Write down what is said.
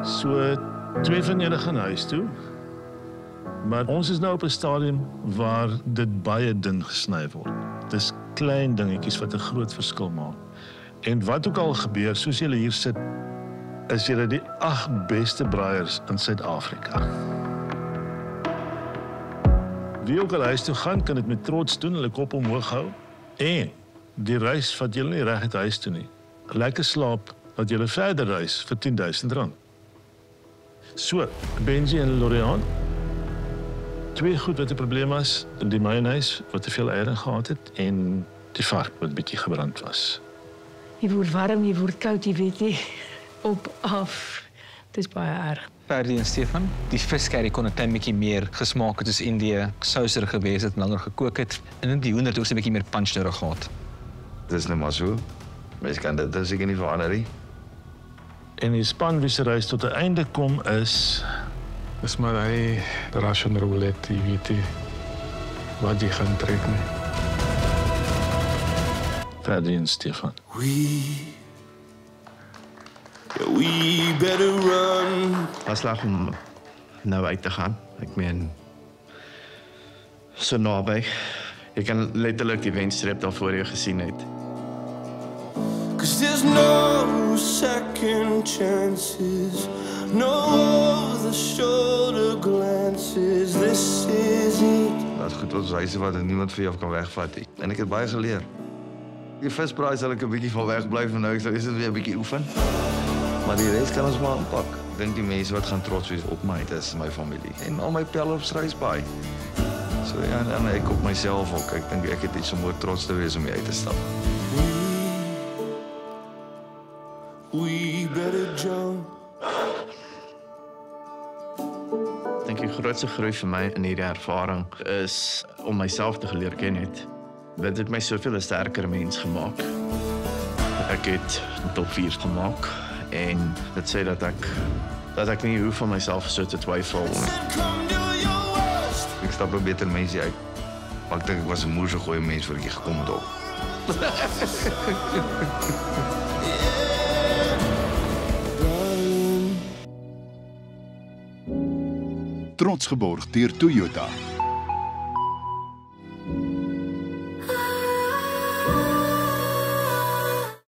So 2 van julle gaan huis toe. Maar ons is nou op 'n stadium waar dit baie dun gesny word. Dis klein dingetjies wat 'n groot verskil maak. En wat ook al gebeur, soos julle hier sit, is julle die 8 beste braaiers in Suid-Afrika. Wie ook al huis toe gaan, kan dit met trots doen, hulle kop omhoog hou. En die reis vat julle nie reg uit huis toe nie. Lekker slaap, dat julle verder reis vir R10,000. So, Benji en Lorian, 2 goed wat 'n probleem was, die mayonnaise wat te veel eiering gehad het en die vark wat bietjie gebrand was. Jy word warm, jy word koud, jy weet nie. Op, af. Het is baie erg. Ferdi en Stefan, die viscurry kon 'n klein bietjie meer gesmaak het soos Indië, souser gewees het, langer gekook het. En die hoender het ook 'n bietjie meer punch nodig gehad. Dis net maar so. Mens kan dit seker nie verander nie. En die span wie se reis tot 'n einde kom is Dis maar hy Russian roulette, jy weet nie wat jy gaan trek nie. Ferdi en Stefan. We better run. Was lag om nou uit te gaan. Ek meen so naby. Jy kan letterlik die wenstreep daar voor jou gesien het. 'Cause there's no second chances, no the shoulder glances. This is it. Dat is goed ons reise wat niemand vir jou kan wegvat nie. En ek het baie geleer. Die visbraai sal ek 'n bietjie van weg bly van nou, so is dit weer 'n bietjie oefen. Maar die res kan ons maar aanpak. Ek dink die mense wat gaan trots wees op my, dis my familie. En al my pelle op Struisbaai. So ja, en ek op myself ook. Ek dink ek het iets om oor trots te wees om hier uit te stap. We better jump. Ek dink die grootste groei vir my in hierdie ervaring is om myself te geleer ken het. Dit het my soveel 'n sterker mens gemaak. Ek het top 4 gemaak en dit sê dat ek nie hoef van myself so te twyfel nie. Come do your worst. Ek stap 'n beter mensie uit. Maar ek dink ek was 'n moeë goeie mens voor ek hier gekom het ook. Trots geborg deur Toyota.